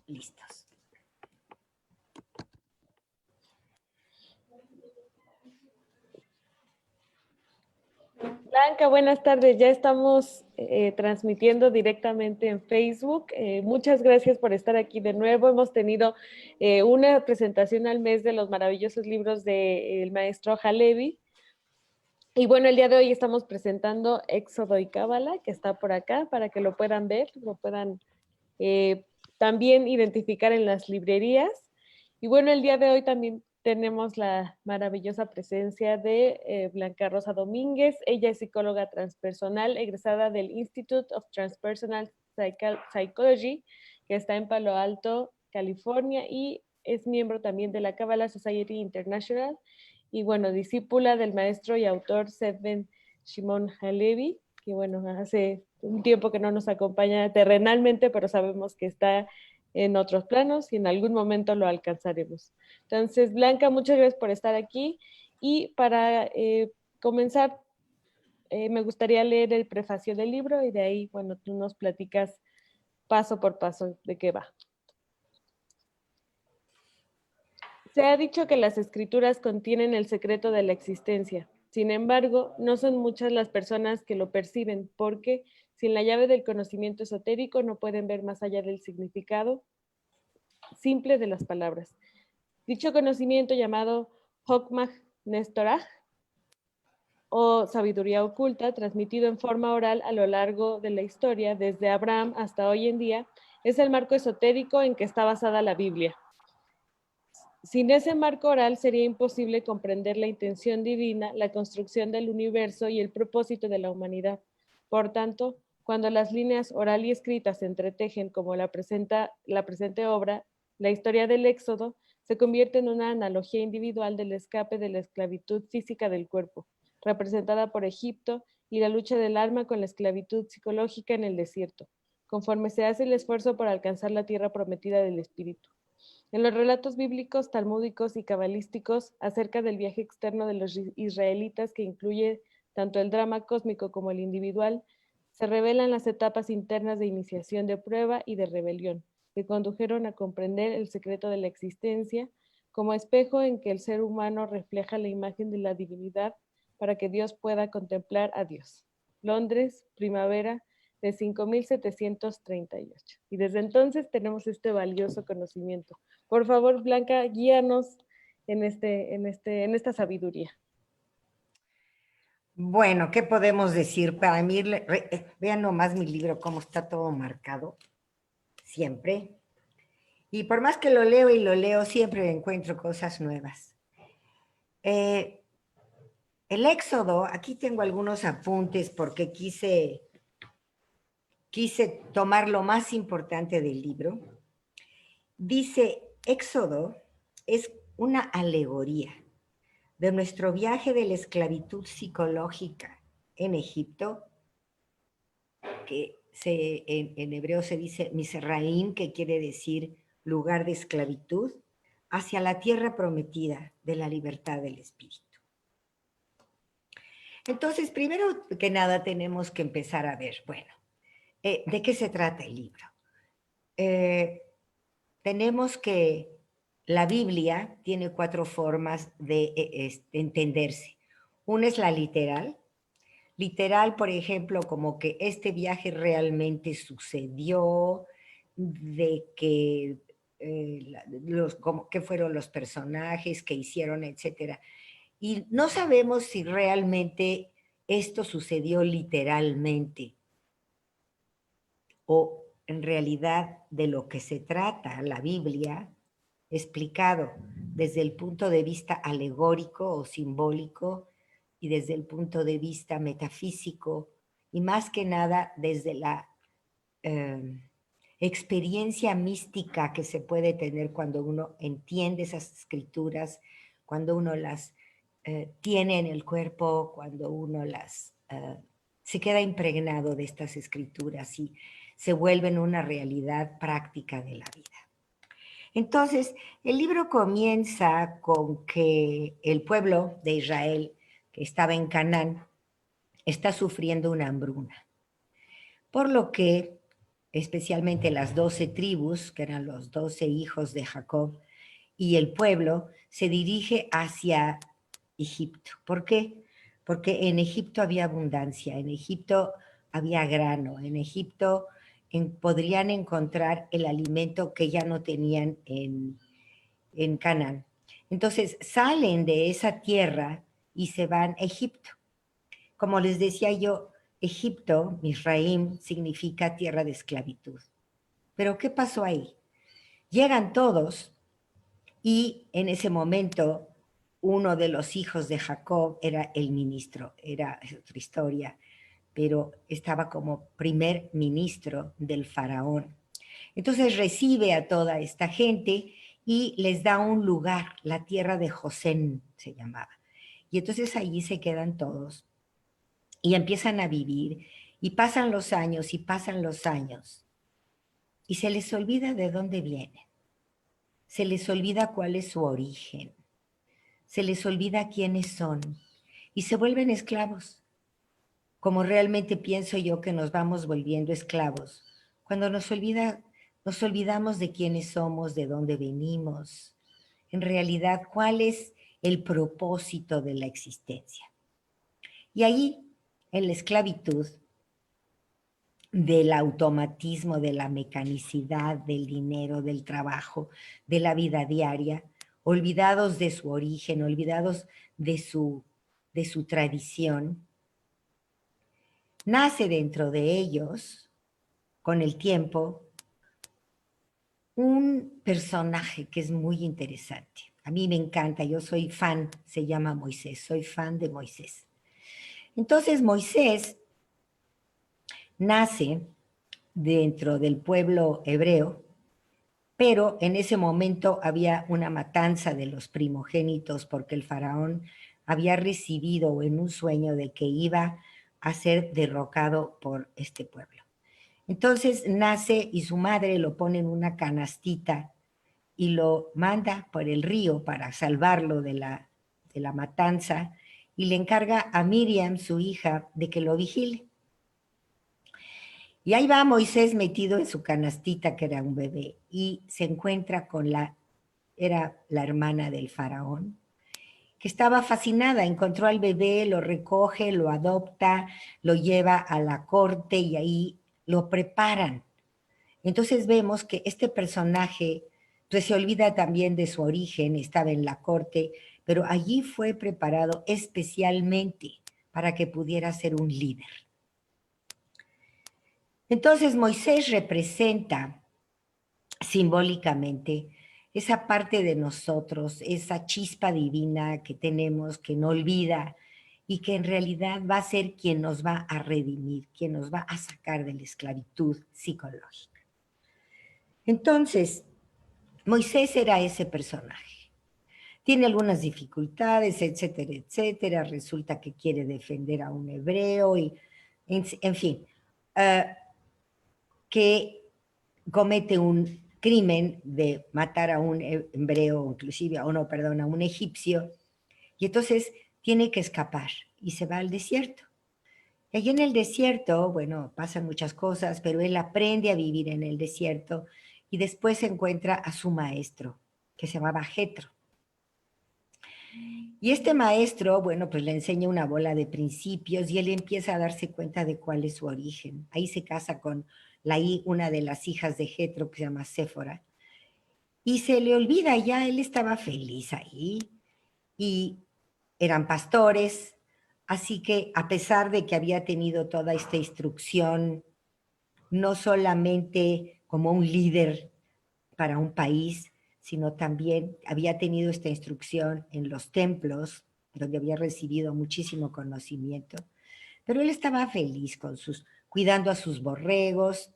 listos. Blanca, buenas tardes. Ya estamos transmitiendo directamente en Facebook. Muchas gracias por estar aquí de nuevo. Hemos tenido una presentación al mes de los maravillosos libros del maestro Halevi. Y bueno, el día de hoy estamos presentando Éxodo y Cábala, que está por acá, para que lo puedan ver, lo puedan también identificar en las librerías. Y bueno, el día de hoy también tenemos la maravillosa presencia de Blanca Rosa Domínguez. Ella es psicóloga transpersonal, egresada del Institute of Transpersonal Psychology, que está en Palo Alto, California, y es miembro también de la Kabbalah Society International, y bueno, discípula del maestro y autor Sedben Shimon Halevi, que bueno, hace un tiempo que no nos acompaña terrenalmente, pero sabemos que está en otros planos y en algún momento lo alcanzaremos. Entonces, Blanca, muchas gracias por estar aquí. Y para comenzar, me gustaría leer el prefacio del libro y de ahí, bueno, tú nos platicas paso por paso de qué va. Se ha dicho que las escrituras contienen el secreto de la existencia. Sin embargo, no son muchas las personas que lo perciben, porque sin la llave del conocimiento esotérico no pueden ver más allá del significado simple de las palabras. Dicho conocimiento, llamado Hokmah Nestorah, o sabiduría oculta, transmitido en forma oral a lo largo de la historia, desde Abraham hasta hoy en día, es el marco esotérico en que está basada la Biblia. Sin ese marco oral sería imposible comprender la intención divina, la construcción del universo y el propósito de la humanidad. Por tanto, cuando las líneas oral y escrita se entretejen como la presente obra, la historia del Éxodo se convierte en una analogía individual del escape de la esclavitud física del cuerpo, representada por Egipto, y la lucha del alma con la esclavitud psicológica en el desierto, conforme se hace el esfuerzo por alcanzar la tierra prometida del espíritu. En los relatos bíblicos, talmúdicos y cabalísticos acerca del viaje externo de los israelitas, que incluye tanto el drama cósmico como el individual, se revelan las etapas internas de iniciación, de prueba y de rebelión, que condujeron a comprender el secreto de la existencia como espejo en que el ser humano refleja la imagen de la divinidad para que Dios pueda contemplar a Dios. Londres, primavera de 5738. Y desde entonces tenemos este valioso conocimiento. Por favor, Blanca, guíanos en esta sabiduría. Bueno, ¿qué podemos decir? Para mí, vean nomás mi libro, cómo está todo marcado, siempre. Y por más que lo leo y lo leo, siempre encuentro cosas nuevas. El Éxodo, aquí tengo algunos apuntes porque quise tomar lo más importante del libro. Dice, Éxodo es una alegoría de nuestro viaje de la esclavitud psicológica en Egipto, que en hebreo se dice Misraim, que quiere decir lugar de esclavitud, hacia la tierra prometida de la libertad del espíritu. Entonces, primero que nada tenemos que empezar a ver, bueno, ¿de qué se trata el libro? Tenemos que la Biblia tiene 4 formas de entenderse. Una es la literal. Literal, por ejemplo, como que este viaje realmente sucedió, de que qué fueron los personajes que hicieron, etcétera. Y no sabemos si realmente esto sucedió literalmente o en realidad de lo que se trata la Biblia, explicado desde el punto de vista alegórico o simbólico y desde el punto de vista metafísico y más que nada desde la experiencia mística que se puede tener cuando uno entiende esas escrituras, cuando uno las tiene en el cuerpo, cuando uno se queda impregnado de estas escrituras y se vuelven una realidad práctica de la vida. Entonces, el libro comienza con que el pueblo de Israel, que estaba en Canaán, está sufriendo una hambruna, por lo que especialmente las 12 tribus, que eran los 12 hijos de Jacob, y el pueblo se dirige hacia Egipto. ¿Por qué? Porque en Egipto había abundancia, en Egipto había grano, en Egipto podrían encontrar el alimento que ya no tenían en Canaán. Entonces salen de esa tierra y se van a Egipto. Como les decía yo, Egipto, Misraim, significa tierra de esclavitud. Pero ¿qué pasó ahí? Llegan todos y en ese momento uno de los hijos de Jacob era el ministro, era otra historia, pero estaba como primer ministro del faraón. Entonces recibe a toda esta gente y les da un lugar, la tierra de Josén se llamaba. Y entonces allí se quedan todos y empiezan a vivir y pasan los años y pasan los años y se les olvida de dónde vienen, se les olvida cuál es su origen, se les olvida quiénes son y se vuelven esclavos, como realmente pienso yo que nos vamos volviendo esclavos, cuando nos olvidamos de quiénes somos, de dónde venimos, en realidad cuál es el propósito de la existencia. Y ahí, en la esclavitud, del automatismo, de la mecanicidad, del dinero, del trabajo, de la vida diaria, olvidados de su origen, olvidados de su tradición, nace dentro de ellos, con el tiempo, un personaje que es muy interesante. A mí me encanta, yo soy fan, se llama Moisés, soy fan de Moisés. Entonces Moisés nace dentro del pueblo hebreo, pero en ese momento había una matanza de los primogénitos porque el faraón había recibido en un sueño de que iba a ser derrocado por este pueblo. Entonces nace y su madre lo pone en una canastita y lo manda por el río para salvarlo de la matanza y le encarga a Miriam, su hija, de que lo vigile. Y ahí va Moisés metido en su canastita, que era un bebé, y se encuentra con era la hermana del faraón, que estaba fascinada, encontró al bebé, lo recoge, lo adopta, lo lleva a la corte y ahí lo preparan. Entonces vemos que este personaje pues, se olvida también de su origen, estaba en la corte, pero allí fue preparado especialmente para que pudiera ser un líder. Entonces Moisés representa simbólicamente esa parte de nosotros, esa chispa divina que tenemos, que no olvida y que en realidad va a ser quien nos va a redimir, quien nos va a sacar de la esclavitud psicológica. Entonces, Moisés era ese personaje. Tiene algunas dificultades, etcétera, etcétera. Resulta que quiere defender a un hebreo y, en fin, que comete un crimen de matar a un hebreo, inclusive a uno, perdón, a un egipcio, y entonces tiene que escapar y se va al desierto. Y allí en el desierto, bueno, pasan muchas cosas, pero él aprende a vivir en el desierto y después encuentra a su maestro, que se llamaba Jetro. Y este maestro, bueno, pues le enseña una bola de principios y él empieza a darse cuenta de cuál es su origen. Ahí se casa con una de las hijas de Jetro, que se llama Séfora, y se le olvida ya, él estaba feliz ahí y eran pastores, así que a pesar de que había tenido toda esta instrucción, no solamente como un líder para un país, sino también había tenido esta instrucción en los templos, donde había recibido muchísimo conocimiento, pero él estaba feliz cuidando a sus borregos,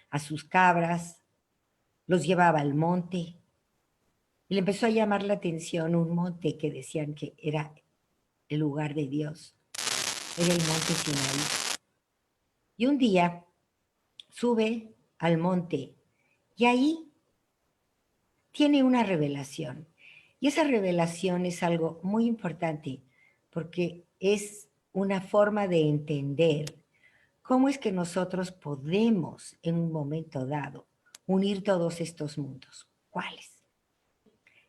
a sus cabras, los llevaba al monte, y le empezó a llamar la atención un monte que decían que era el lugar de Dios, era el monte Sinaí. Y un día sube al monte y ahí tiene una revelación. Y esa revelación es algo muy importante porque es una forma de entender ¿cómo es que nosotros podemos en un momento dado unir todos estos mundos? ¿Cuáles?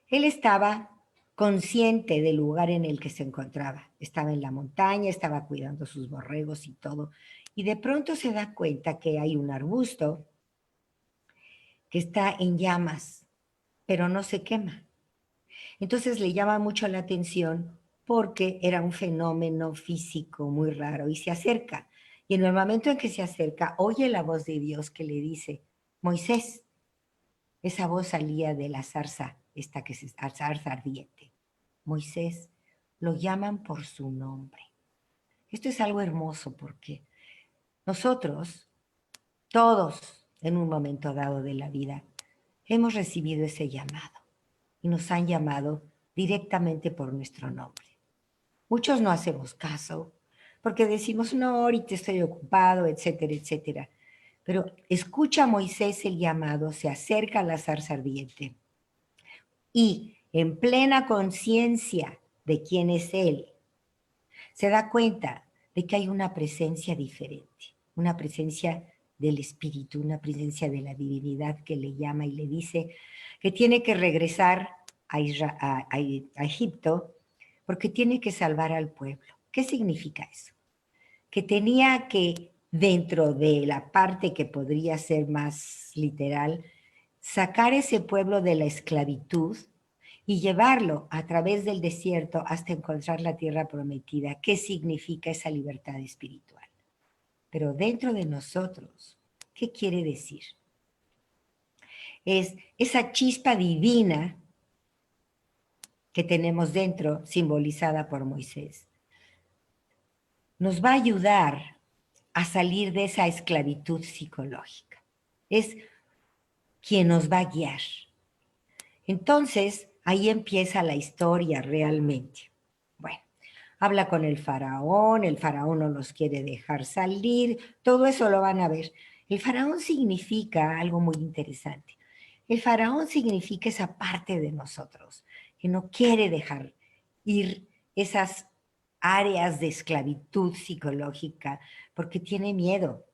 Él estaba consciente del lugar en el que se encontraba. Estaba en la montaña, estaba cuidando sus borregos y todo. Y de pronto se da cuenta que hay un arbusto que está en llamas, pero no se quema. Entonces le llama mucho la atención porque era un fenómeno físico muy raro y se acerca. Y en el momento en que se acerca, oye la voz de Dios que le dice, Moisés, esa voz salía de la zarza, esta que es la zarza ardiente. Moisés, lo llaman por su nombre. Esto es algo hermoso porque nosotros, todos, en un momento dado de la vida, hemos recibido ese llamado y nos han llamado directamente por nuestro nombre. Muchos no hacemos caso porque decimos, no, ahorita estoy ocupado, etcétera, etcétera. Pero escucha a Moisés el llamado, se acerca a la zarza ardiente y en plena conciencia de quién es él, se da cuenta de que hay una presencia diferente, una presencia del espíritu, una presencia de la divinidad que le llama y le dice que tiene que regresar a Egipto porque tiene que salvar al pueblo. ¿Qué significa eso? Que tenía que, dentro de la parte que podría ser más literal, sacar ese pueblo de la esclavitud y llevarlo a través del desierto hasta encontrar la tierra prometida. ¿Qué significa esa libertad espiritual? Pero dentro de nosotros, ¿qué quiere decir? Es esa chispa divina que tenemos dentro, simbolizada por Moisés. Nos va a ayudar a salir de esa esclavitud psicológica. Es quien nos va a guiar. Entonces, ahí empieza la historia realmente. Bueno, habla con el faraón no los quiere dejar salir, todo eso lo van a ver. El faraón significa algo muy interesante. El faraón significa esa parte de nosotros que no quiere dejar ir esas áreas de esclavitud psicológica porque tiene miedo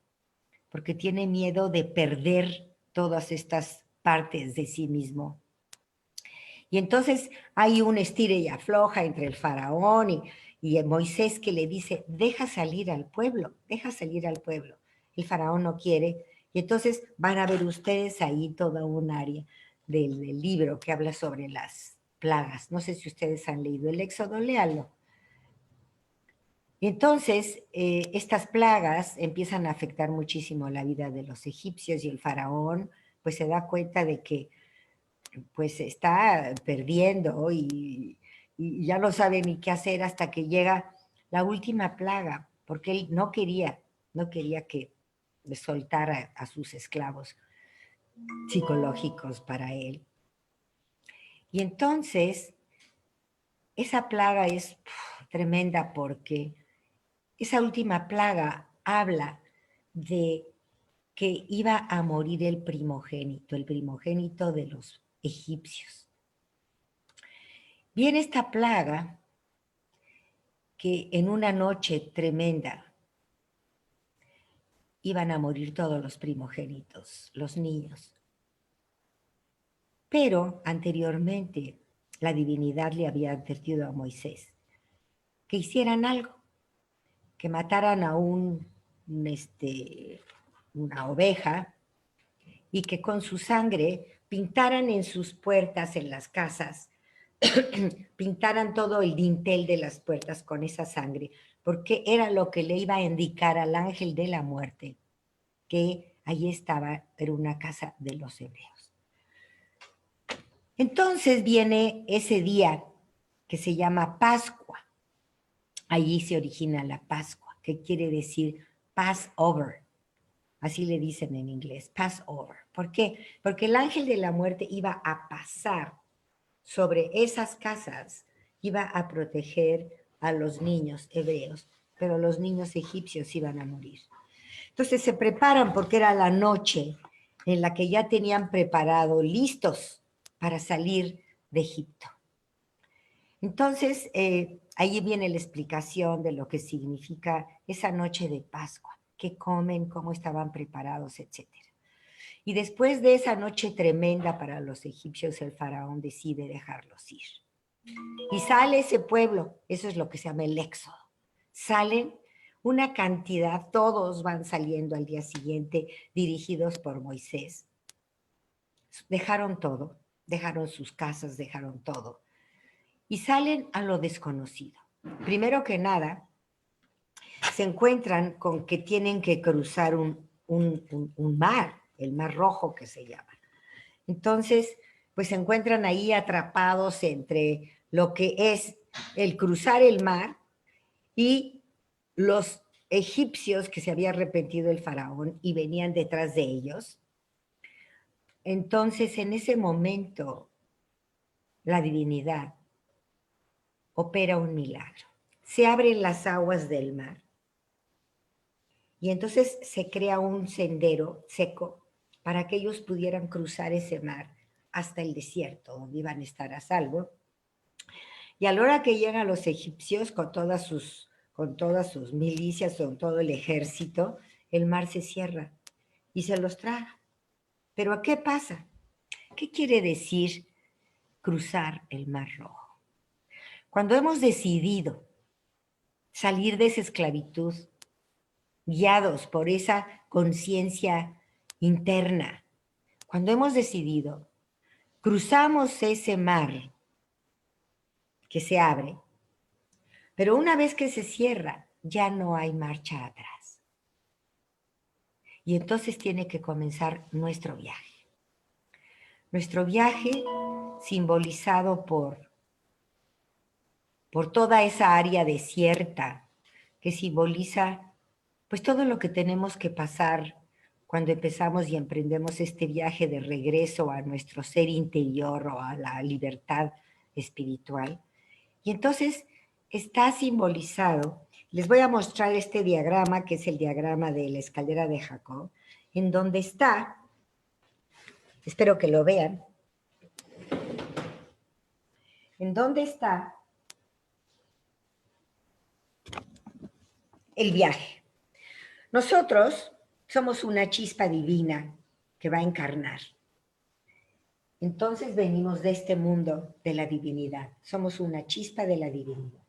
de perder todas estas partes de sí mismo. Y entonces hay un estire y afloja entre el faraón y Moisés que le dice, deja salir al pueblo, deja salir al pueblo. El faraón no quiere. Y entonces van a ver ustedes ahí toda un área del libro que habla sobre las plagas. No sé si ustedes han leído el Éxodo, léanlo. Y entonces estas plagas empiezan a afectar muchísimo la vida de los egipcios y el faraón pues se da cuenta de que pues está perdiendo y ya no sabe ni qué hacer hasta que llega la última plaga, porque él no quería que soltara a sus esclavos psicológicos para él. Y entonces, esa plaga es tremenda porque esa última plaga habla de que iba a morir el primogénito de los egipcios. Viene esta plaga que en una noche tremenda iban a morir todos los primogénitos, los niños. Pero anteriormente la divinidad le había advertido a Moisés que hicieran algo, que mataran a una oveja y que con su sangre pintaran en sus puertas, en las casas, pintaran todo el dintel de las puertas con esa sangre, porque era lo que le iba a indicar al ángel de la muerte que allí estaba, era una casa de los hebreos. Entonces viene ese día que se llama Pascua. Allí se origina la Pascua, que quiere decir Passover. Así le dicen en inglés, Passover. ¿Por qué? Porque el ángel de la muerte iba a pasar sobre esas casas, iba a proteger a los niños hebreos, pero los niños egipcios iban a morir. Entonces se preparan porque era la noche en la que ya tenían preparado, listos para salir de Egipto. Entonces, ahí viene la explicación de lo que significa esa noche de Pascua. qué comen, cómo estaban preparados, etc. Y después de esa noche tremenda para los egipcios, el faraón decide dejarlos ir. Y sale ese pueblo, eso es lo que se llama el éxodo. Salen una cantidad, todos van saliendo al día siguiente, dirigidos por Moisés. Dejaron todo, dejaron sus casas, dejaron todo. Y salen a lo desconocido. Primero que nada, se encuentran con que tienen que cruzar un mar, el Mar Rojo que se llama. Entonces, pues se encuentran ahí atrapados entre lo que es el cruzar el mar y los egipcios que se había arrepentido el faraón y venían detrás de ellos. Entonces, en ese momento, la divinidad opera un milagro. Se abren las aguas del mar y entonces se crea un sendero seco para que ellos pudieran cruzar ese mar hasta el desierto, donde iban a estar a salvo. Y a la hora que llegan los egipcios con todas sus milicias, con todo el ejército, el mar se cierra y se los traga. ¿Pero qué pasa? ¿Qué quiere decir cruzar el Mar Rojo? Cuando hemos decidido salir de esa esclavitud, guiados por esa conciencia interna, cuando hemos decidido, cruzamos ese mar que se abre, pero una vez que se cierra, ya no hay marcha atrás. Y entonces tiene que comenzar nuestro viaje. Nuestro viaje simbolizado por toda esa área desierta que simboliza pues todo lo que tenemos que pasar cuando empezamos y emprendemos este viaje de regreso a nuestro ser interior o a la libertad espiritual. Y entonces está simbolizado, les voy a mostrar este diagrama, que es el diagrama de la escalera de Jacob, en donde está, espero que lo vean, en donde está el viaje. Nosotros somos una chispa divina que va a encarnar. Entonces venimos de este mundo de la divinidad. Somos una chispa de la divinidad.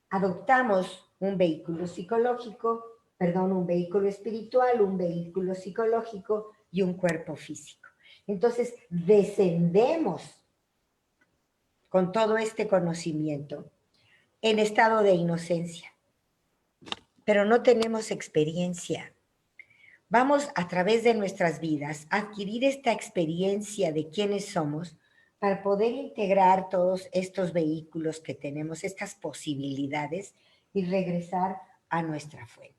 Adoptamos un vehículo psicológico, un vehículo espiritual, un vehículo psicológico y un cuerpo físico. Entonces descendemos con todo este conocimiento en estado de inocencia, pero no tenemos experiencia. Vamos a través de nuestras vidas a adquirir esta experiencia de quiénes somos para poder integrar todos estos vehículos que tenemos, estas posibilidades y regresar a nuestra fuente.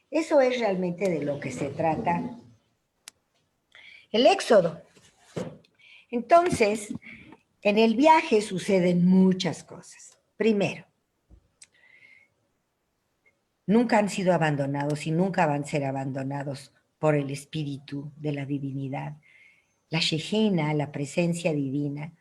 Eso es realmente de lo que se trata el éxodo. Entonces, en el viaje suceden muchas cosas. Primero, nunca han sido abandonados y nunca van a ser abandonados por el espíritu de la divinidad. La Shejina, la presencia divina,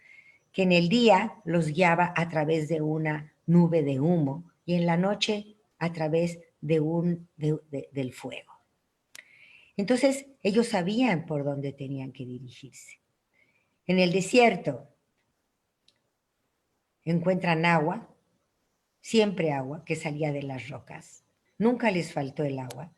que en el día los guiaba a través de una nube de humo y en la noche a través del fuego. Entonces ellos sabían por dónde tenían que dirigirse. En el desierto encuentran agua, siempre agua que salía de las rocas. Nunca les faltó el agua.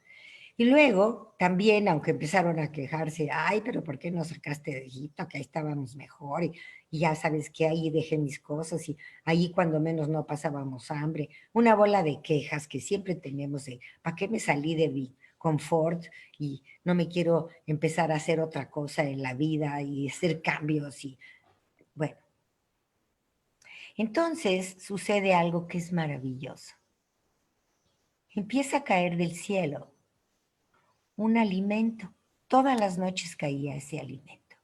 Y luego también, aunque empezaron a quejarse, ay, pero ¿por qué no sacaste de Egipto? Que ahí estábamos mejor y ya sabes que ahí dejé mis cosas y ahí cuando menos no pasábamos hambre. Una bola de quejas que siempre tenemos de, ¿para qué me salí de mi confort y no me quiero empezar a hacer otra cosa en la vida y hacer cambios? Y bueno, entonces sucede algo que es maravilloso. Empieza a caer del cielo un alimento. Todas las noches caía ese alimento.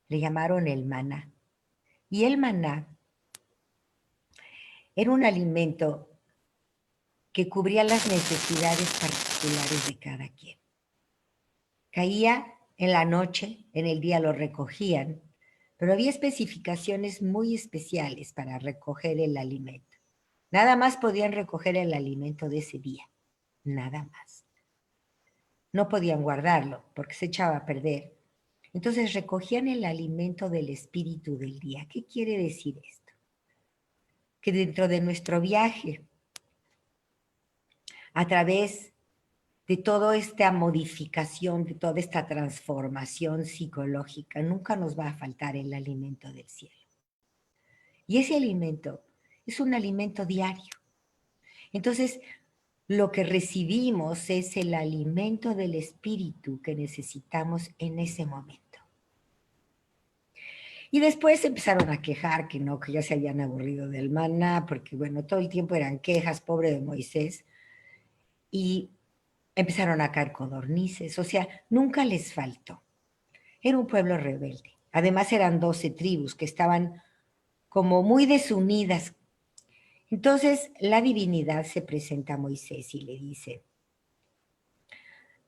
Le llamaron el maná. Y el maná era un alimento que cubría las necesidades particulares de cada quien. Caía en la noche, en el día lo recogían, pero había especificaciones muy especiales para recoger el alimento. Nada más podían recoger el alimento de ese día, nada más. no podían guardarlo porque se echaba a perder. Entonces recogían el alimento del espíritu del día. ¿Qué quiere decir esto? Que dentro de nuestro viaje, a través de toda esta modificación, de toda esta transformación psicológica, nunca nos va a faltar el alimento del cielo. Y ese alimento es un alimento diario. Entonces, lo que recibimos es el alimento del espíritu que necesitamos en ese momento. Y después empezaron a quejar que no, que ya se habían aburrido del maná, porque bueno, todo el tiempo eran quejas, pobre de Moisés. Y empezaron a caer codornices, o sea, nunca les faltó. Era un pueblo rebelde. Además eran 12 tribus que estaban como muy desunidas. Entonces la divinidad se presenta a Moisés y le dice,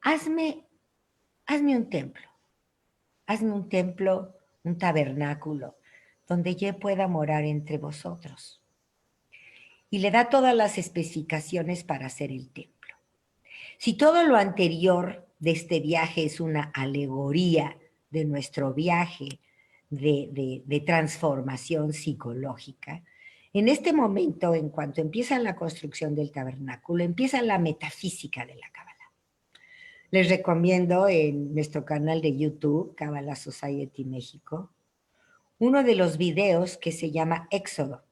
hazme un templo, un tabernáculo, donde yo pueda morar entre vosotros. Y le da todas las especificaciones para hacer el templo. Si todo lo anterior de este viaje es una alegoría de nuestro viaje de transformación psicológica, en este momento, en cuanto empieza la construcción del tabernáculo, empieza la metafísica de la Cábala. Les recomiendo en nuestro canal de YouTube, Cábala Society México, uno de los videos que se llama Éxodo,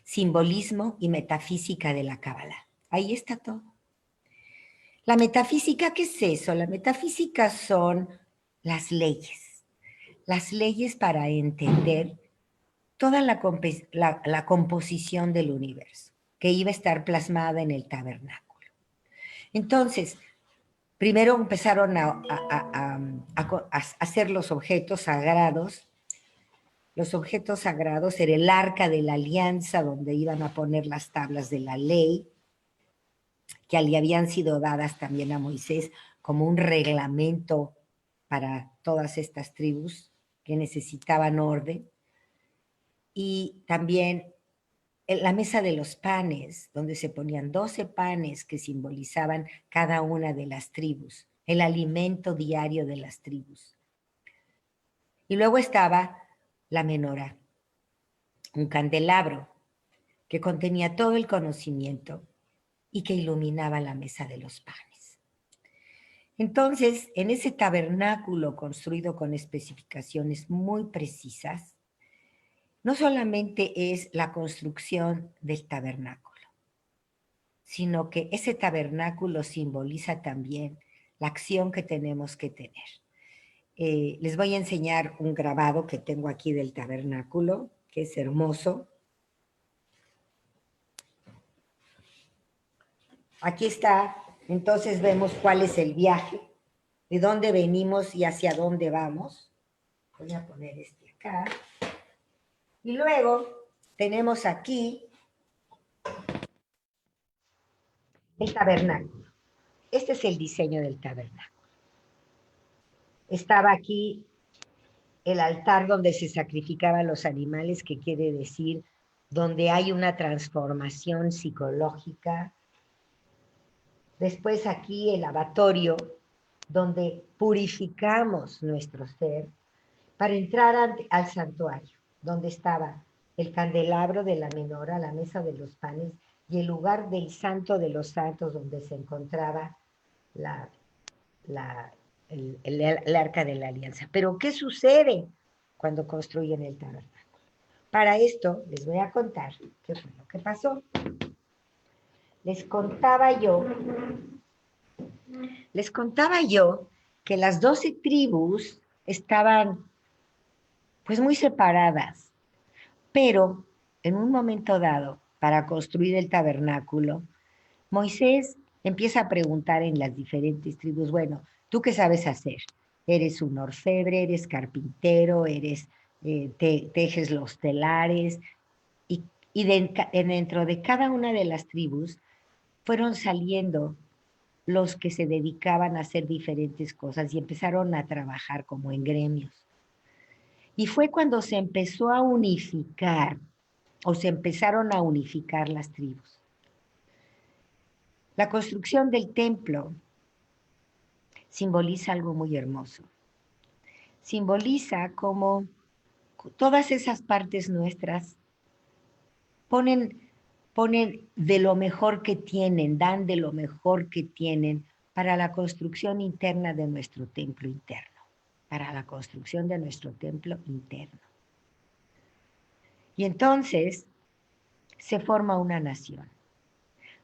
simbolismo y metafísica de la Cábala. Ahí está todo. La metafísica, ¿qué es eso? La metafísica son las leyes para entender toda la composición del universo, que iba a estar plasmada en el tabernáculo. Entonces, primero empezaron a hacer los objetos sagrados. Los objetos sagrados era el arca de la alianza, donde iban a poner las tablas de la ley, que le habían sido dadas también a Moisés como un reglamento para todas estas tribus que necesitaban orden. Y también la mesa de los panes, donde se ponían 12 panes que simbolizaban cada una de las tribus, el alimento diario de las tribus. Y luego estaba la menorá, un candelabro que contenía todo el conocimiento y que iluminaba la mesa de los panes. Entonces, en ese tabernáculo construido con especificaciones muy precisas, no solamente es la construcción del tabernáculo, sino que ese tabernáculo simboliza también la acción que tenemos que tener. Les voy a enseñar un grabado que tengo aquí del tabernáculo, que es hermoso. Aquí está, entonces vemos cuál es el viaje, de dónde venimos y hacia dónde vamos. Voy a poner este acá. Y luego tenemos aquí el tabernáculo. Este es el diseño del tabernáculo. Estaba aquí el altar donde se sacrificaban los animales, que quiere decir donde hay una transformación psicológica. Después aquí el lavatorio, donde purificamos nuestro ser para entrar al santuario, donde estaba el candelabro de la menorá, la mesa de los panes y el lugar del santo de los santos, donde se encontraba el arca de la alianza. Pero ¿qué sucede cuando construyen el tabernáculo? Para esto les voy a contar qué fue lo que pasó. Les contaba yo que las 12 tribus estaban pues muy separadas, pero en un momento dado, para construir el tabernáculo, Moisés empieza a preguntar en las diferentes tribus, bueno, ¿tú qué sabes hacer? Eres un orfebre, eres carpintero, tejes los telares, y dentro de cada una de las tribus fueron saliendo los que se dedicaban a hacer diferentes cosas y empezaron a trabajar como en gremios. Y fue cuando se empezó a unificar, o se empezaron a unificar las tribus. La construcción del templo simboliza algo muy hermoso. Simboliza cómo todas esas partes nuestras ponen de lo mejor que tienen, dan de lo mejor que tienen para la construcción interna de nuestro templo interno, para la construcción de nuestro templo interno. Y entonces se forma una nación.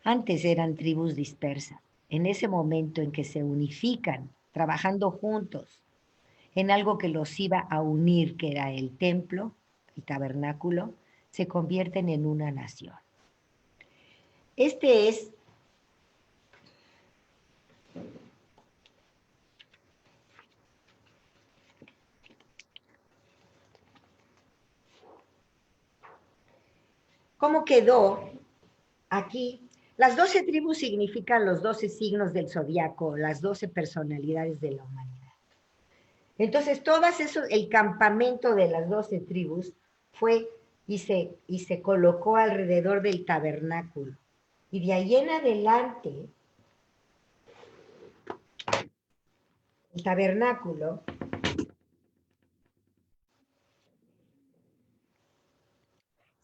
Antes eran tribus dispersas. En ese momento en que se unifican, trabajando juntos, en algo que los iba a unir, que era el templo, el tabernáculo, se convierten en una nación. Este es cómo quedó aquí. Las 12 tribus significan los 12 signos del zodiaco, las 12 personalidades de la humanidad. Entonces, todas eso, el campamento de las 12 tribus fue y se colocó alrededor del tabernáculo. Y de ahí en adelante, el tabernáculo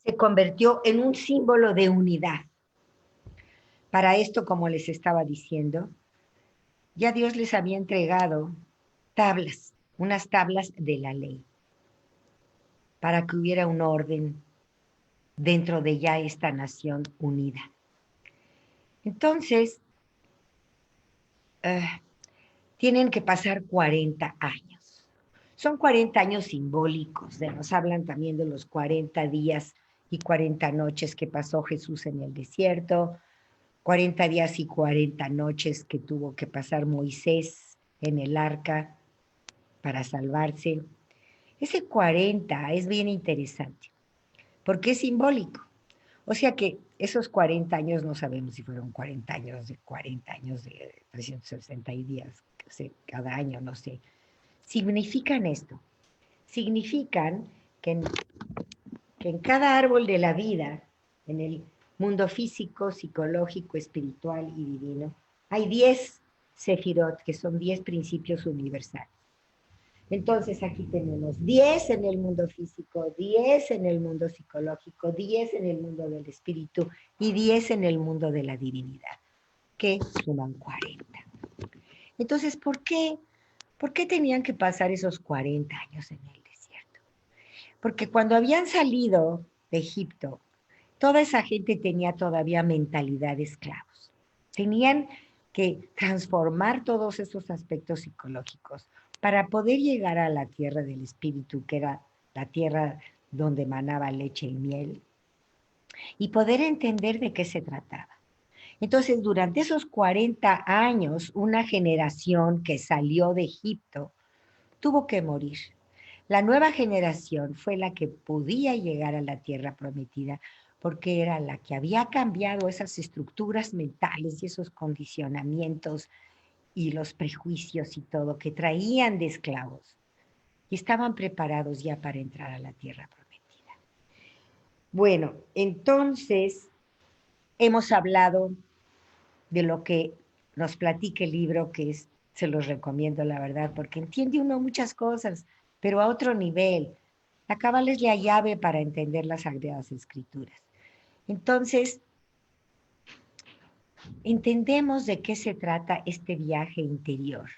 se convirtió en un símbolo de unidad. Para esto, como les estaba diciendo, ya Dios les había entregado tablas, unas tablas de la ley, para que hubiera un orden dentro de ya esta nación unida. Entonces, tienen que pasar 40 años. Son 40 años simbólicos, nos hablan también de los 40 días y 40 noches que pasó Jesús en el desierto, 40 días y 40 noches que tuvo que pasar Moisés en el arca para salvarse. Ese 40 es bien interesante, porque es simbólico. O sea que esos 40 años no sabemos si fueron 40 años de 360 días, cada año, no sé. Significan esto. Significan que en cada árbol de la vida, en el mundo físico, psicológico, espiritual y divino, hay 10 sefirot, que son 10 principios universales. Entonces aquí tenemos 10 en el mundo físico, 10 en el mundo psicológico, 10 en el mundo del espíritu y 10 en el mundo de la divinidad, que suman 40. Entonces, ¿por qué tenían que pasar esos 40 años en el desierto? Porque cuando habían salido de Egipto, toda esa gente tenía todavía mentalidad de esclavos. Tenían que transformar todos esos aspectos psicológicos para poder llegar a la tierra del espíritu, que era la tierra donde manaba leche y miel, y poder entender de qué se trataba. Entonces, durante esos 40 años, una generación que salió de Egipto tuvo que morir. La nueva generación fue la que podía llegar a la tierra prometida, porque era la que había cambiado esas estructuras mentales y esos condicionamientos y los prejuicios y todo que traían de esclavos y estaban preparados ya para entrar a la tierra prometida. Bueno, entonces hemos hablado de lo que nos platica el libro, que es, se los recomiendo la verdad, porque entiende uno muchas cosas, pero a otro nivel. La Cábala es la llave para entender las Sagradas Escrituras. Entonces, entendemos de qué se trata este viaje interior.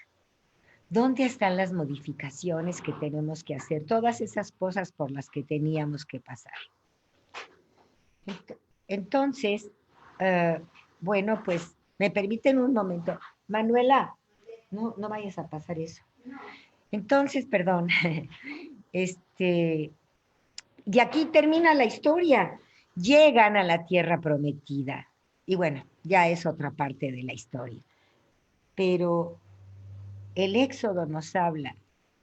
¿Dónde están las modificaciones que tenemos que hacer? Todas esas cosas por las que teníamos que pasar. Entonces, bueno, pues, ¿me permiten un momento? Manuela, no vayas a pasar eso. Entonces, perdón, de aquí termina la historia. Llegan a la tierra prometida. Y bueno, ya es otra parte de la historia. Pero el Éxodo nos habla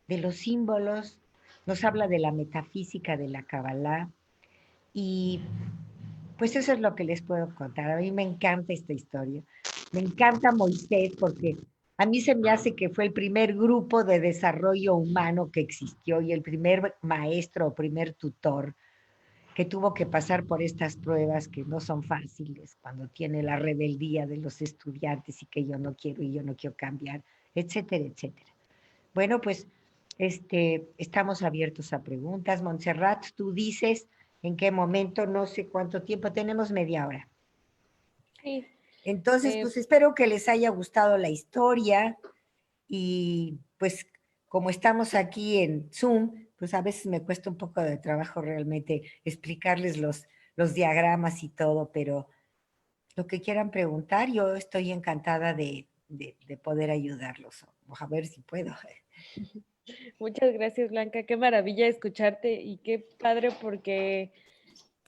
de los símbolos, nos habla de la metafísica de la Kabbalah, y pues eso es lo que les puedo contar. A mí me encanta esta historia. Me encanta Moisés porque a mí se me hace que fue el primer grupo de desarrollo humano que existió y el primer maestro o primer tutor que tuvo que pasar por estas pruebas que no son fáciles cuando tiene la rebeldía de los estudiantes y que yo no quiero cambiar. etcétera, etcétera. Bueno, pues estamos abiertos a preguntas. Montserrat, tú dices en qué momento, no sé cuánto tiempo, tenemos media hora. Sí, Entonces, eh, pues espero que les haya gustado la historia y pues como estamos aquí en Zoom, pues a veces me cuesta un poco de trabajo realmente explicarles los diagramas y todo, pero lo que quieran preguntar, yo estoy encantada de poder ayudarlos. A ver si puedo. muchas gracias, Blanca. Qué maravilla escucharte y qué padre porque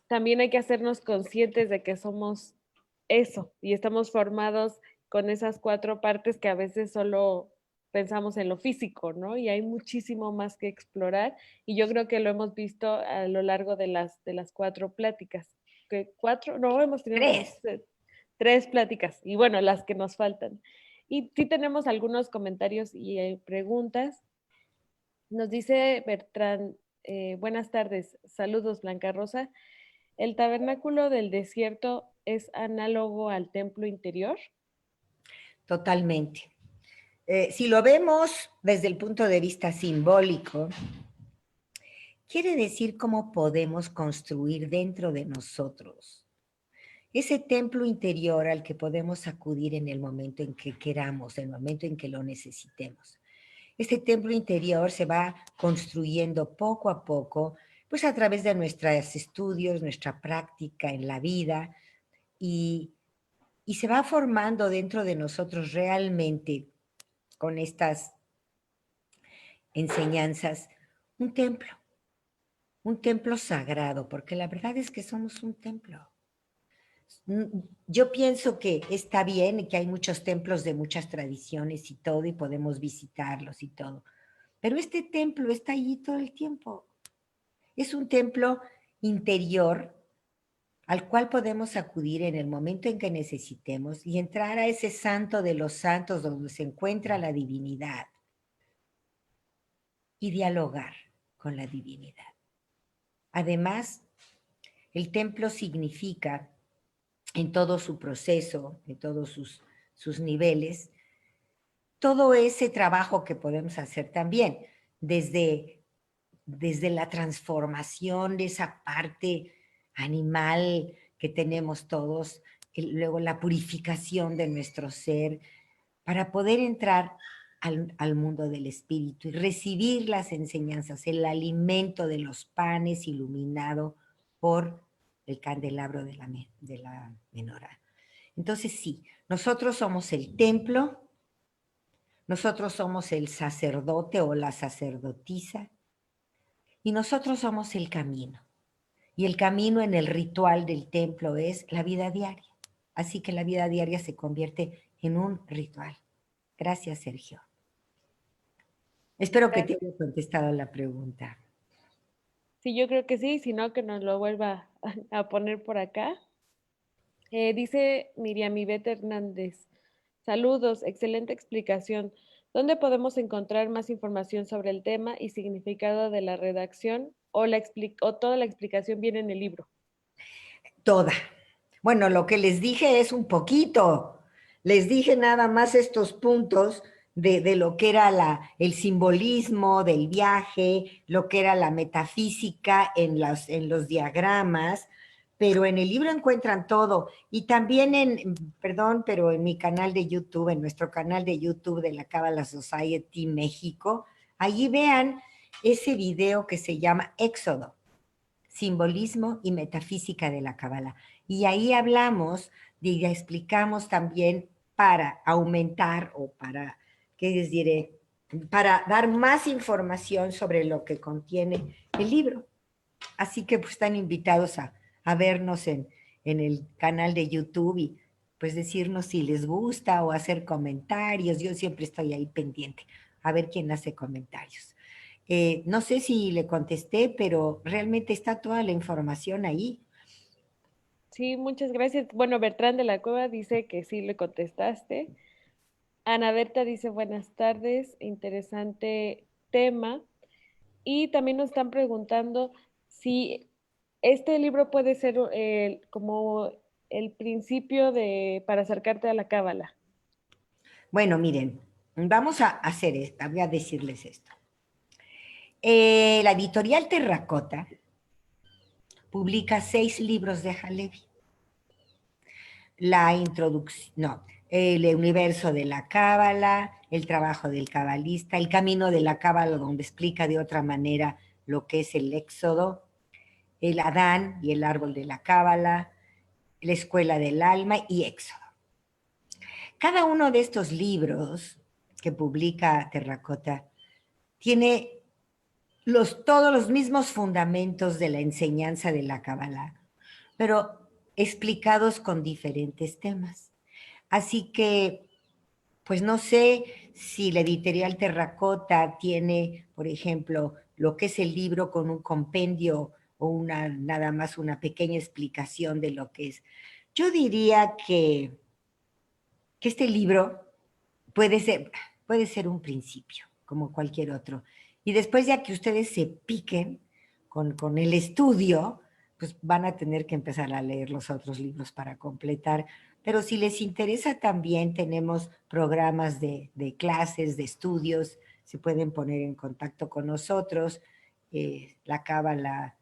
también hay que hacernos conscientes de que somos eso y estamos formados con esas cuatro partes que a veces solo pensamos en lo físico, ¿no? Y hay muchísimo más que explorar y yo creo que lo hemos visto a lo largo de las cuatro pláticas. ¿Qué, cuatro? No, hemos tenido como Tres. tres pláticas y bueno, las que nos faltan. Y sí tenemos algunos comentarios y preguntas. Nos dice Bertrand, buenas tardes, saludos Blanca Rosa. ¿El tabernáculo del desierto es análogo al templo interior? Totalmente. Si lo vemos desde el punto de vista simbólico, quiere decir cómo podemos construir dentro de nosotros ese templo interior al que podemos acudir en el momento en que queramos, en el momento en que lo necesitemos. Este templo interior se va construyendo poco a poco, pues a través de nuestros estudios, nuestra práctica en la vida, y, y se va formando dentro de nosotros realmente con estas enseñanzas un templo sagrado, porque la verdad es que somos un templo. Yo pienso que está bien y que hay muchos templos de muchas tradiciones y todo, y podemos visitarlos y todo, pero este templo está allí todo el tiempo. Es un templo interior al cual podemos acudir en el momento en que necesitemos y entrar a ese santo de los santos donde se encuentra la divinidad y dialogar con la divinidad. Además, el templo significa en todo su proceso, en todos sus niveles, todo ese trabajo que podemos hacer también, desde la transformación de esa parte animal que tenemos todos, y luego la purificación de nuestro ser, para poder entrar al mundo del espíritu y recibir las enseñanzas, el alimento de los panes iluminado por el candelabro de la menorá. Entonces sí, nosotros somos el templo, nosotros somos el sacerdote o la sacerdotisa, y nosotros somos el camino. Y el camino en el ritual del templo es la vida diaria. Así que la vida diaria se convierte en un ritual. Gracias, Sergio. Espero que te Gracias. haya contestado la pregunta. Sí, yo creo que sí, si no, que nos lo vuelva a poner por acá. Dice Miriam Ivette Hernández, saludos, excelente explicación. ¿Dónde podemos encontrar más información sobre el tema y significado de la redacción o toda la explicación viene en el libro? Toda. Bueno, lo que les dije es un poquito. Les dije nada más estos puntos de lo que era el simbolismo del viaje, lo que era la metafísica en los diagramas, pero en el libro encuentran todo. Y también perdón, pero en mi canal de YouTube, en nuestro canal de YouTube de la Kabbalah Society México, allí vean ese video que se llama Éxodo, simbolismo y metafísica de la Cábala. Y ahí hablamos, y explicamos también para aumentar o para, ¿qué les diré? Para dar más información sobre lo que contiene el libro. Así que pues están invitados a vernos en el canal de YouTube y pues decirnos si les gusta o hacer comentarios. Yo siempre estoy ahí pendiente a ver quién hace comentarios. No sé si le contesté, pero realmente está toda la información ahí. Sí, muchas gracias. Bueno, Bertrán de la Cueva dice que sí le contestaste. Ana Berta dice buenas tardes, interesante tema. Y también nos están preguntando si este libro puede ser como el principio para acercarte a la cábala. Bueno, miren, Vamos a hacer esto, voy a decirles esto. La editorial Terracota publica 6 libros de Halevi. La introducción, no, el universo de la Cábala, el trabajo del cabalista, el camino de la Cábala, donde explica de otra manera lo que es el Éxodo, el Adán y el árbol de la Cábala, la escuela del alma y Éxodo. Cada uno de estos libros que publica Terracota tiene todos los mismos fundamentos de la enseñanza de la Cábala, pero explicados con diferentes temas. Así que, pues no sé si la editorial Terracota tiene, por ejemplo, lo que es el libro con un compendio o nada más una pequeña explicación de lo que es. Yo diría que este libro puede ser un principio, como cualquier otro. Y después ya que ustedes se piquen con el estudio, pues van a tener que empezar a leer los otros libros para completar. Pero si les interesa también, tenemos programas de clases, de estudios, se pueden poner en contacto con nosotros. La Kabbalah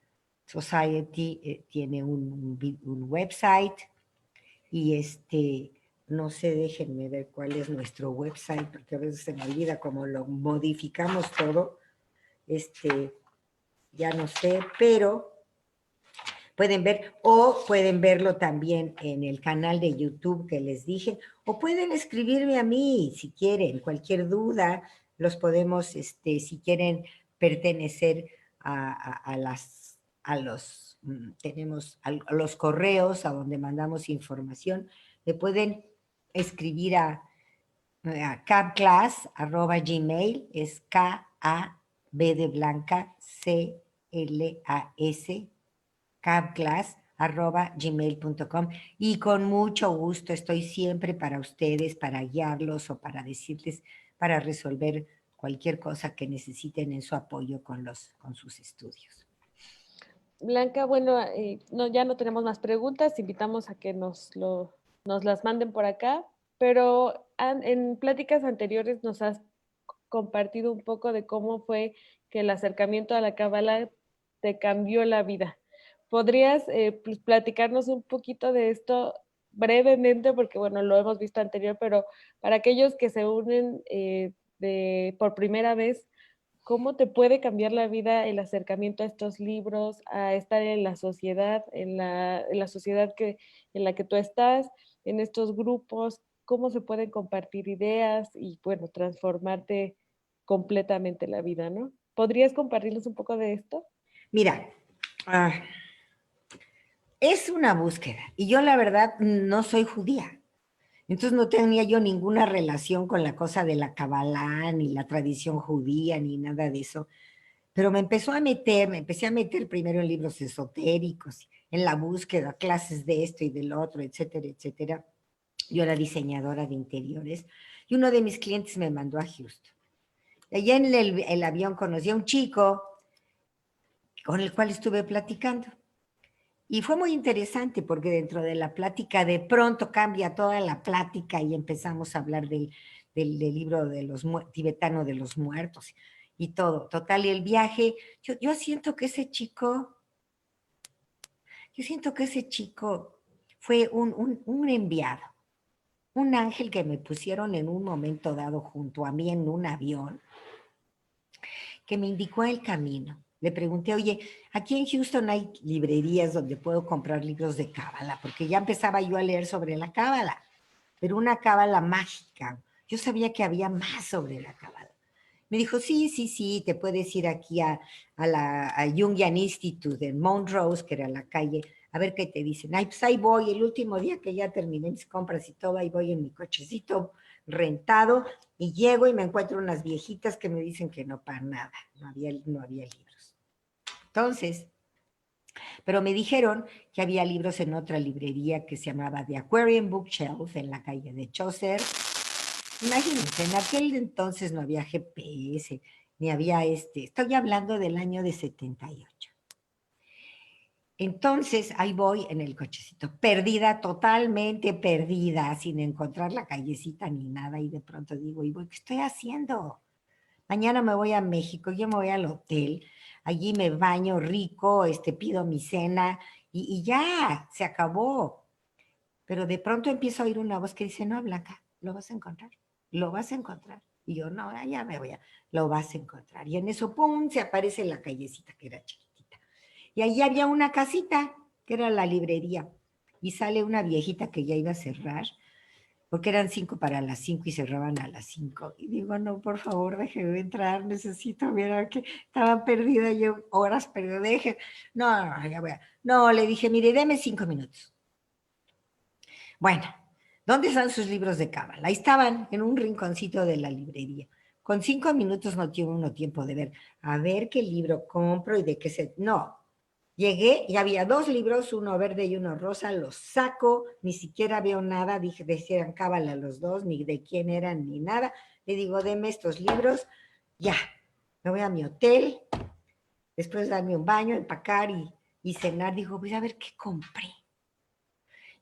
Society tiene un website y no sé, déjenme ver cuál es nuestro website, porque a veces se me olvida cómo lo modificamos todo, ya no sé, pero pueden ver, o pueden verlo también en el canal de YouTube que les dije, o pueden escribirme a mí si quieren, cualquier duda, los podemos, si quieren pertenecer tenemos a los correos a donde mandamos información, le pueden escribir a cabclass@gmail, es K-A-B de Blanca, C-L-A-S, cabclass@gmail.com, y con mucho gusto estoy siempre para ustedes, para guiarlos o para decirles, para resolver cualquier cosa que necesiten en su apoyo con sus estudios. Blanca, bueno, no, ya no tenemos más preguntas, invitamos a que nos las manden por acá, pero en pláticas anteriores nos has compartido un poco de cómo fue que el acercamiento a la Cábala te cambió la vida. ¿Podrías pues, platicarnos un poquito de esto brevemente? Porque bueno, lo hemos visto anterior, pero para aquellos que se unen por primera vez, ¿cómo te puede cambiar la vida el acercamiento a estos libros, a estar en la sociedad, en la sociedad en la que tú estás, en estos grupos? ¿Cómo se pueden compartir ideas y, bueno, transformarte completamente la vida, ¿no? ¿Podrías compartirnos un poco de esto? Mira, es una búsqueda y yo la verdad no soy judía. Entonces no tenía yo ninguna relación con la cosa de la Kabbalah, ni la tradición judía, ni nada de eso. Pero me empecé a meter primero en libros esotéricos, en la búsqueda, clases de esto y del otro, etcétera, etcétera. Yo era diseñadora de interiores y uno de mis clientes me mandó a Houston. Allá en el avión conocí a un chico con el cual estuve platicando. Y fue muy interesante porque dentro de la plática de pronto cambia toda la plática y empezamos a hablar del libro de tibetano de los muertos y todo. Total, y el viaje, yo siento que ese chico fue un enviado, un ángel que me pusieron en un momento dado junto a mí en un avión, que me indicó el camino. Le pregunté, oye, aquí en Houston hay librerías donde puedo comprar libros de cábala, porque ya empezaba yo a leer sobre la cábala, pero una cábala mágica. Yo sabía que había más sobre la cábala. Me dijo, sí, sí, sí, te puedes ir aquí a Jungian Institute en Montrose, que era la calle, a ver qué te dicen. Ay, pues ahí voy, el último día que ya terminé mis compras y todo, ahí voy en mi cochecito rentado y llego y me encuentro unas viejitas que me dicen que no para nada, no había libros. Entonces, pero me dijeron que había libros en otra librería que se llamaba The Aquarium Bookshelf en la calle de Chaucer. Imagínense, en aquel entonces no había GPS, ni había estoy hablando del año de 78. Entonces, ahí voy en el cochecito, perdida, totalmente perdida, sin encontrar la callecita ni nada, y de pronto digo, ¿y voy, qué estoy haciendo? Mañana me voy a México, yo me voy al hotel, allí me baño rico, pido mi cena, y ya, se acabó. Pero de pronto empiezo a oír una voz que dice, no, Blanca, lo vas a encontrar, lo vas a encontrar. Y yo, no, ya me voy lo vas a encontrar. Y en eso, ¡pum!, se aparece la callecita que era chiquitita. Y allí había una casita, que era la librería. Y sale una viejita que ya iba a cerrar, porque eran 5 para las 5 y cerraban a las 5. Y digo, no, por favor, déjeme entrar, necesito ver que estaba perdida yo, horas perdida, deje. No, no, ya voy No, le dije, mire, deme 5 minutos. Bueno, ¿dónde están sus libros de cábala? Ahí estaban, en un rinconcito de la librería. Con 5 minutos no tiene uno tiempo de ver, a ver qué libro compro y de qué se... No, llegué y había 2 libros, uno verde y uno rosa, los saco, ni siquiera veo nada, dije, decían cábala los dos, ni de quién eran, ni nada. Le digo, deme estos libros, ya, me voy a mi hotel, después de darme un baño, empacar y cenar. Digo, voy a ver qué compré.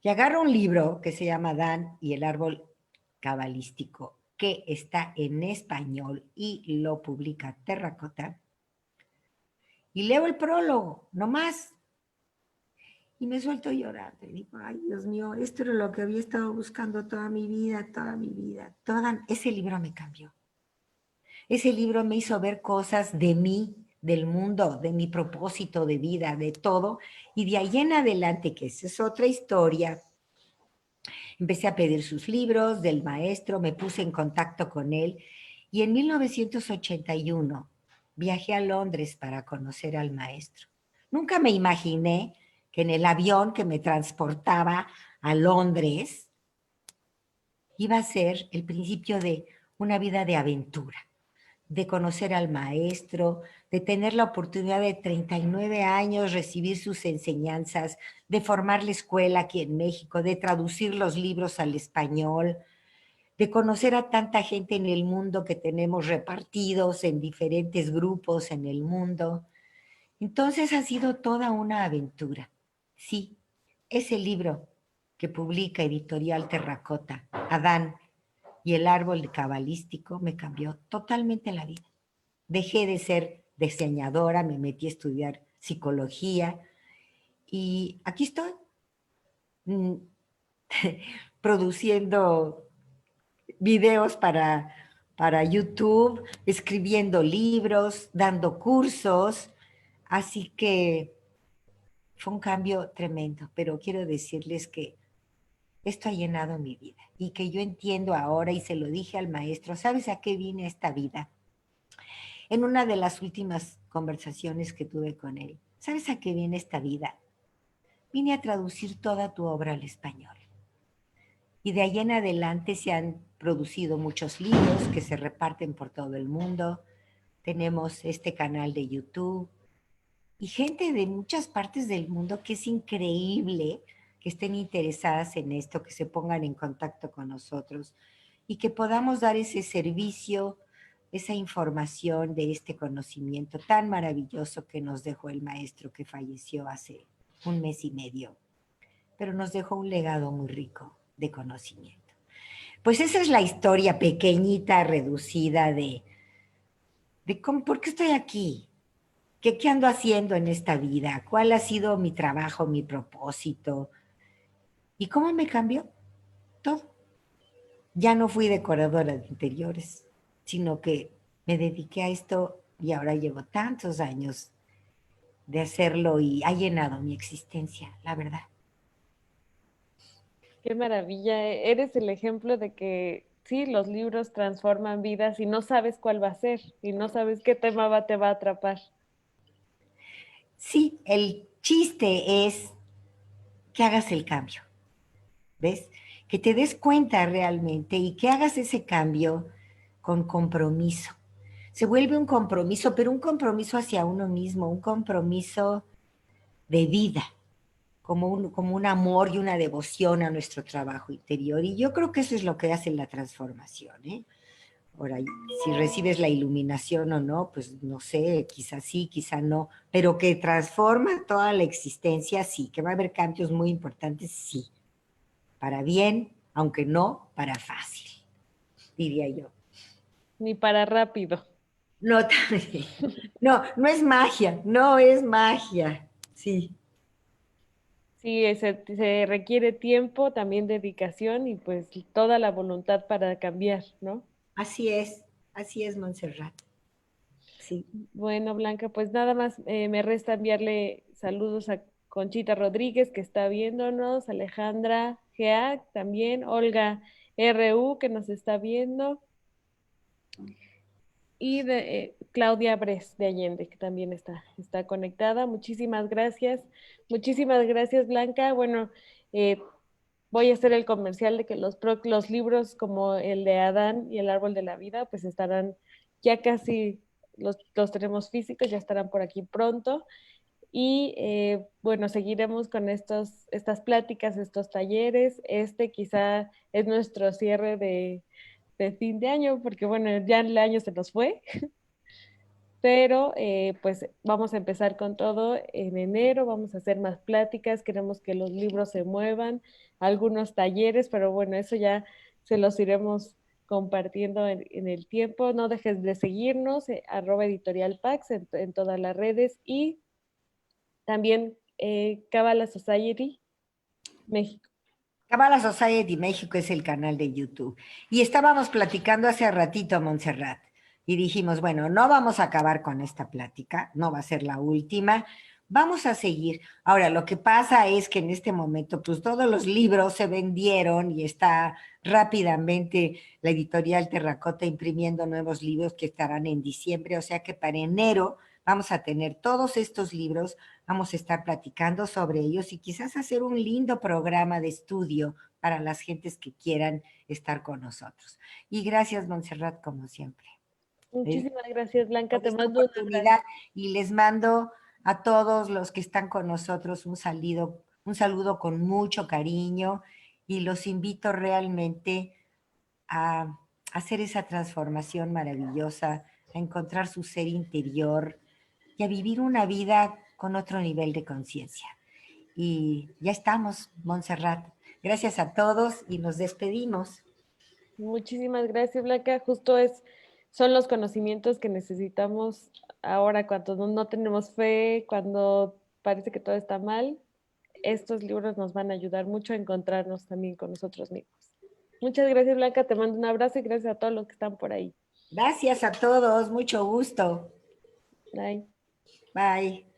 Y agarro un libro que se llama Dan y el árbol cabalístico, que está en español y lo publica Terracota. Y leo el prólogo, no más. Y me suelto llorando. Y digo, ay, Dios mío, esto era lo que había estado buscando toda mi vida, toda mi vida. Ese libro me cambió. Ese libro me hizo ver cosas de mí, del mundo, de mi propósito de vida, de todo. Y de ahí en adelante, que esa es otra historia, empecé a pedir sus libros del maestro, me puse en contacto con él y en 1981 viajé a Londres para conocer al maestro. Nunca me imaginé que en el avión que me transportaba a Londres iba a ser el principio de una vida de aventura, de conocer al maestro, de tener la oportunidad de 39 años recibir sus enseñanzas, de formar la escuela aquí en México, de traducir los libros al español, de conocer a tanta gente en el mundo que tenemos repartidos en diferentes grupos en el mundo. Entonces ha sido toda una aventura. Sí, ese libro que publica Editorial Terracota, Adán y el árbol cabalístico, me cambió totalmente la vida. Dejé de ser diseñadora, me metí a estudiar psicología y aquí estoy produciendo videos para YouTube, escribiendo libros, dando cursos. Así que fue un cambio tremendo, pero quiero decirles que esto ha llenado mi vida y que yo entiendo ahora y se lo dije al maestro, ¿sabes a qué vine esta vida? En una de las últimas conversaciones que tuve con él, ¿sabes a qué viene esta vida? Vine a traducir toda tu obra al español. Y de ahí en adelante se han producido muchos libros que se reparten por todo el mundo. Tenemos este canal de YouTube y gente de muchas partes del mundo que es increíble que estén interesadas en esto, que se pongan en contacto con nosotros y que podamos dar ese servicio, esa información de este conocimiento tan maravilloso que nos dejó el maestro que falleció hace 1 mes y medio, pero nos dejó un legado muy rico de conocimiento. Pues esa es la historia pequeñita, reducida de cómo, por qué estoy aquí, qué ando haciendo en esta vida, cuál ha sido mi trabajo, mi propósito y cómo me cambió todo. Ya no fui decoradora de interiores, sino que me dediqué a esto y ahora llevo tantos años de hacerlo y ha llenado mi existencia, la verdad. Qué maravilla. Eres el ejemplo de que sí, los libros transforman vidas y no sabes cuál va a ser y no sabes qué tema te va a atrapar. Sí, el chiste es que hagas el cambio, ¿ves? Que te des cuenta realmente y que hagas ese cambio con compromiso. Se vuelve un compromiso, pero un compromiso hacia uno mismo, un compromiso de vida, como un amor y una devoción a nuestro trabajo interior. Y yo creo que eso es lo que hace la transformación, ¿eh? Ahora, si recibes la iluminación o no, pues no sé, quizá sí, quizá no, pero que transforma toda la existencia, sí, que va a haber cambios muy importantes, sí, para bien, aunque no para fácil, diría yo. Ni para rápido. No, también. No, no es magia, no es magia, sí. Sí, se requiere tiempo, también dedicación y pues toda la voluntad para cambiar, ¿no? Así es, Montserrat, sí. Bueno, Blanca, pues nada más me resta enviarle saludos a Conchita Rodríguez, que está viéndonos, Alejandra Geac también, Olga RU, que nos está viendo, y Claudia Bres de Allende, que también está conectada. Muchísimas gracias, Blanca. Bueno, eh, voy a hacer el comercial de que los libros como el de Adán y el Árbol de la Vida, pues estarán ya casi, los tenemos físicos, ya estarán por aquí pronto. Y bueno, seguiremos con estas pláticas, estos talleres. Este quizá es nuestro cierre de fin de año, porque bueno, ya el año se nos fue, pero pues vamos a empezar con todo en enero, vamos a hacer más pláticas, queremos que los libros se muevan, algunos talleres, pero bueno, eso ya se los iremos compartiendo en el tiempo. No dejes de seguirnos, @editorialpax en todas las redes y también Kabbalah Society México. Kabbalah Society México es el canal de YouTube. Y estábamos platicando hace ratito, Montserrat, y dijimos, bueno, no vamos a acabar con esta plática, no va a ser la última, vamos a seguir. Ahora, lo que pasa es que en este momento, pues todos los libros se vendieron y está rápidamente la editorial Terracota imprimiendo nuevos libros que estarán en diciembre, o sea que para enero vamos a tener todos estos libros. Vamos a estar platicando sobre ellos y quizás hacer un lindo programa de estudio para las gentes que quieran estar con nosotros. Y gracias, Montserrat, como siempre, Muchísimas gracias, Blanca. por Te esta mando un oportunidad abrazo. y les mando a todos los que están con nosotros un saludo con mucho cariño y los invito realmente a hacer esa transformación maravillosa, a encontrar su ser interior y a vivir una vida con otro nivel de conciencia. Y ya estamos, Montserrat. Gracias a todos y nos despedimos. Muchísimas gracias, Blanca. Son los conocimientos que necesitamos ahora cuando no tenemos fe, cuando parece que todo está mal. Estos libros nos van a ayudar mucho a encontrarnos también con nosotros mismos. Muchas gracias, Blanca. Te mando un abrazo y gracias a todos los que están por ahí. Gracias a todos, mucho gusto. Bye. Bye.